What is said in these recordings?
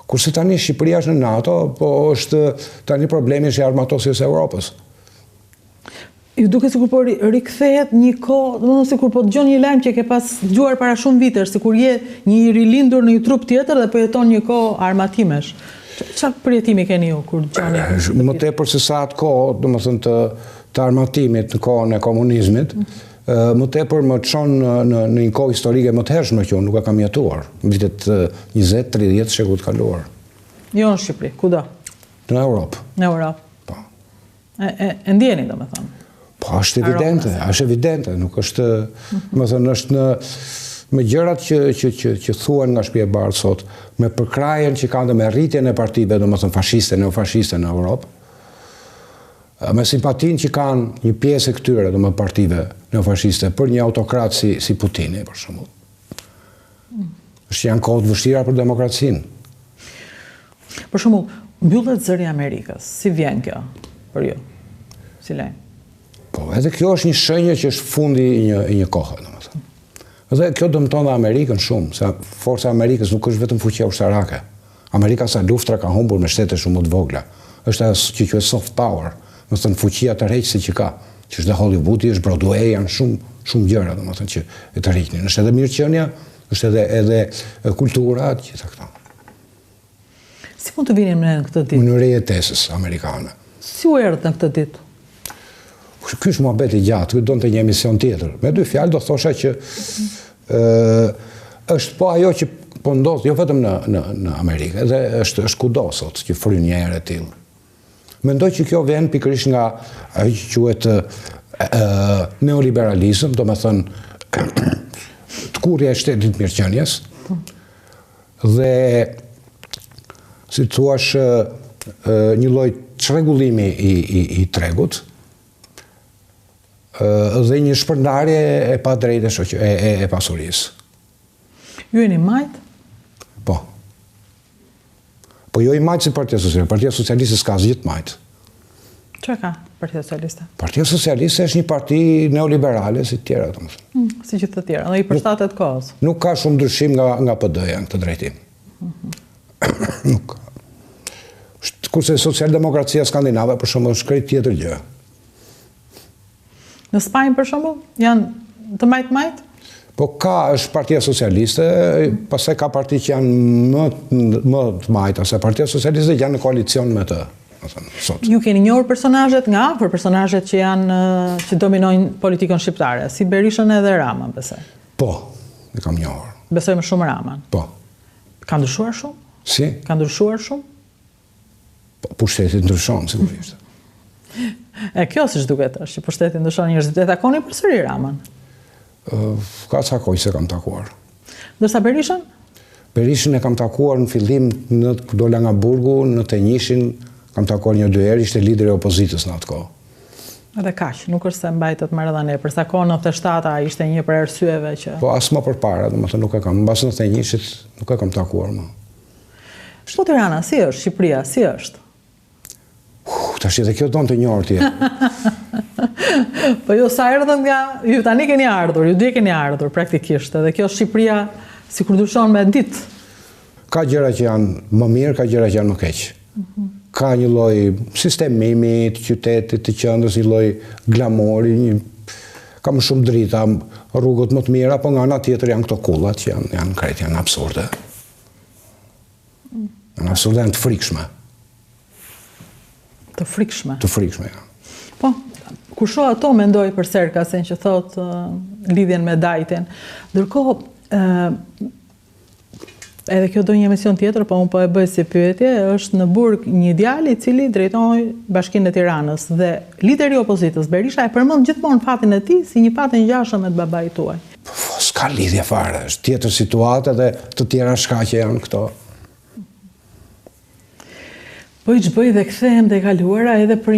Kurse tani Shqipëria është në NATO, po është tani problemi është i armatosjes e Europës. Ju duke sikur po rikthehet një kohë, domethënë sikur po dëgjon një lajm që ke pas dëgjuar para shumë vitesh, sikur je një i rilindur në një trup tjetër dhe po jeton një kohë armatimesh. Çfarë përjetimi keni ju kur dëgjoni? Më tepër se sa atë kohë, domethënë të armatimit në kohën e komunizmit, më tepër më çon në një kohë historike më të hershme që unë nuk e kam jetuar, në vitet 20-30 shekullit kaluar. Jo në Shqipëri, kudo? Në Europë. Në Europë. Po. E ndjeni domethënë. Po, është evidente, nuk është, më thënë, është me gjërat që thuan nga Shtëpia e Bardhë sot, me përkrajen që kanë dhe me rritjen e partive, do më thënë fashiste, neofashiste në Europë, me simpatin që kanë një pjesë e këtyre, do më partive neofashiste, për një autokrat si Putini, për shembull. Është janë kohët vështira për demokracinë. Për shembull, mbyllet zëri i Amerikës, si vjen kjo për ju? Si lejmë? Po, edhe kjo është një shenjë që është fundi i një kohe, domethënë. Dhe kjo dëmton dhe Amerikën shumë, se forca e Amerikës nuk është vetëm fuqia ushtarake. Amerika sa luftra ka humbur me shtete shumë të vogla. Është ajo që quhet soft power, do të thënë fuqia të rreqëse që ka, që është dhe Hollywoodi, është Broadway, janë shumë gjëra, domethënë që e të rriqnin. Është edhe mirëqenia, është edhe kultura, gjitha këto. Si mund të vinim në këtë ditë? Mënyra e jetesës amerikane. Si u erdhët në këtë ditë? Ky është muhabet i gjatë, donte një emision tjetër. Me dy fjalë do thosha që është po ajo që po ndodh, jo vetëm në Amerikë, edhe është kudo sot që fryn një erë e tillë. Mendoj që kjo vjen pikërisht nga ajo që quhet neoliberalizëm, domethënë tkurrja e shtetit mirëqenies dhe si thua një lloj çrregullimi i tregut, dhe një shpërndarje e padrejtë e pasurisë. Ju jeni majt? Po. Po jo i majt si Partia Socialiste. Partia Socialiste s'ka asgjë të majt. Çfarë ka Partia Socialiste? Partia Socialiste është një parti neoliberale si të tjera, domethënë. Si gjithë të tjera, dhe i përshtatet kohës. Nuk ka shumë ndryshim nga PD-ja në këtë drejtim. Nuk ka. Kurse socialdemokracia skandinave për shembull është krejt tjetër gjë. Në Spanjë, për shembull, janë të majt? Po është Partia Socialiste, pastaj ka parti që janë më të majta, se Partia Socialiste janë në koalicion me të. Sot. Ju keni njohur personazhet nga afër, personazhet që dominojnë politikën shqiptare, si Berishën edhe Ramën, besoj. Po, e kam njohur. Besoj më shumë Ramën. Po. Ka ndryshuar shumë? Si? Ka ndryshuar shumë? Po, pushteti ndryshon, sigurisht. Kjo si duket është, që pushteti ndryshon njerëzit. E takoni përsëri Ramën? Ka ca kohë se kam takuar. Ndërsa Berishën? Berishën e kam takuar në fillim kur dola nga burgu, në Tenjishin, kam takuar 1-2 herë, ishte lideri i opozitës në atë kohë. Edhe kaq, nuk është se mbajtet më rreth për sa kohë 97-a ishte një për arsyeve që. Po as më përpara, domethënë nuk e kam, mbas në Tenjishit nuk e kam takuar më. Po Tirana, si është? Shqipëria, si është? Tash edhe kjo don të njohur ti. Po jo sa erdhën nga, ju tani keni ardhur, ju dy keni ardhur praktikisht, edhe kjo Shqipëria sikur ndryshon me ditë. Ka gjëra që janë më mirë, ka gjëra që janë më keq. Ka një lloj sistemimi të qytetit, të qendrës, një lloj glamori, ka më shumë drita, rrugët më të mira, po nga ana tjetër janë këto kullat që janë krejt, janë absurde. Janë absurde, janë të frikshme. Të frikshme? Të frikshme, ja. Po, kur shoh ato mendoj për Serkasin që thot lidhjen me Dajtin. Ndërkohë, edhe kjo do një emision tjetër, po unë po e bëj si pyetje, është në burg një djalë i cili drejtoi Bashkinë e Tiranës dhe lideri i opozitës Berisha e përmend gjithmonë fatin e tij si një fat të ngjashëm me të babait tuaj. Po, s'ka lidhje fare, është tjetër situatë dhe të tjera shkaqe janë këto. Po i çbëj dhe kthehem te kaluara edhe për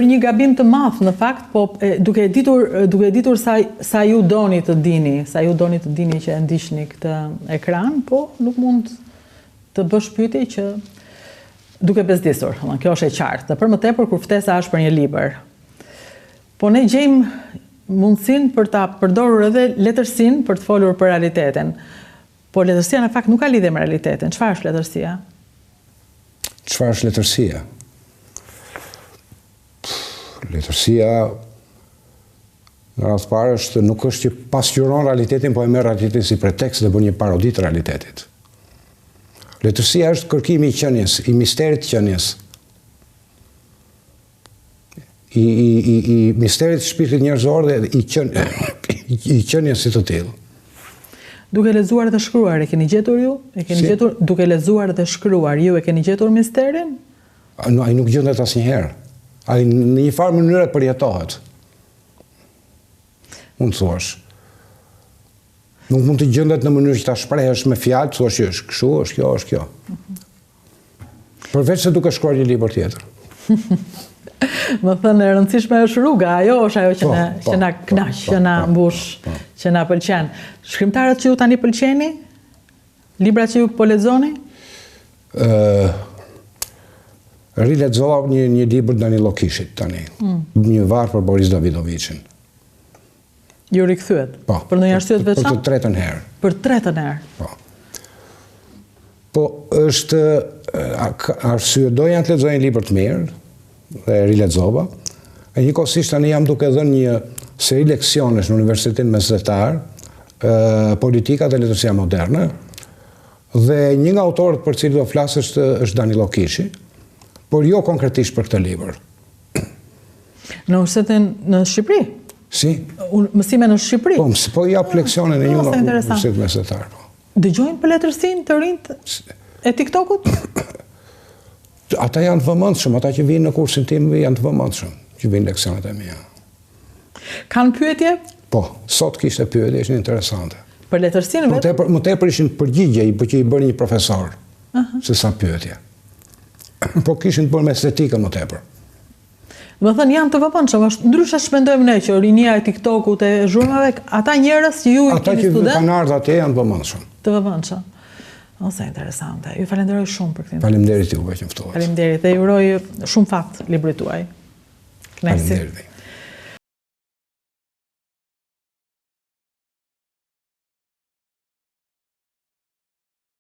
një gabim të madh në fakt, po duke ditur sa ju doni të dini që e ndiqni këtë ekran, po nuk mund të bësh pyetje që duke bezdisur, kjo është e qartë. Dhe për më tepër kur ftesa është për një libër. Po ne gjejmë mundësinë për ta përdorur edhe letërsinë për të folur për realitetin. Po letërsia në fakt nuk ka lidhje me realitetin. Çfarë është letërsia? Çfarë është letërsia? Letërsia në radhë parë nuk është që pasqyron realitetin, po e merr realitetin si pretekst dhe bën një parodi të realitetit. Letërsia është kërkimi i qenies, i misterit të qenies. I misterit të shpirtit njerëzor dhe i qenies si të tillë. Duke lexuar dhe shkruar, e keni gjetur ju? Gjetur, duke lexuar dhe shkruar, ju e keni gjetur misterin? Ai nuk gjendet asnjëherë. Ai në një farë mënyrë përjetohet. Mund të thuash. Nuk mund të gjendet në mënyrë që ta shprehesh me fjalë, të thuash që është kështu, është kjo, është kjo. Përveç se duke shkruar një libër tjetër. Më thënë, e rëndësishme është rruga, ajo është ajo që na knaq, që na mbush, që na pëlqen. Shkrimtarët që ju tani pëlqeni? Libra që ju po lexoni? Rilexova një libër Danilo Kishit tani. Një varr për Boris Davidovicin. Ju rikthyet? Po. Për ndonjë arsye të veçantë? Për të tretën herë. Për të tretën herë? Po. Po është arsye doja të lexoj një libër të mirë dhe rilexova. E njëkohësisht tani jam duke dhënë një seri leksionesh në Universitetin Mesdhetar, politika dhe letërsia moderne, dhe një nga autorët për cilë do flasë është Danilo Kishi, por jo konkretisht për këtë libër. Në universitetin në Shqipëri? Si? Mësime në Shqipëri? Po jap leksionin e një në Universitetin Mesdhetar. Dëgjojnë për letërsinë të rinjt e TikTokut? Ata janë të vëmendshëm, ata që vinë në kursin tim janë të vëmendshëm, që vinë leksionet e mia. Kanë pyetje? Po, sot kishte pyetje, ishin interesante. Për letërsinë vetë? Më tepër ishin përgjigje që i bëri një profesor, se sa pyetje. Po kishin të bërë me estetikën më tepër. Më thënë janë të vëmendshëm, ndryshe shpendojmë ne që rinia e TikTokut e zhurmave, ata njerëz që ju ata keni student? Ata që kanë ardhur atje janë të vëmendshëm. Të vëmendshëm. Ose interesante. Ju falenderoj shumë për këtë. Faleminderit juve që më ftuat. Faleminderit dhe ju uroj shumë fat librit tuaj. Faleminderit.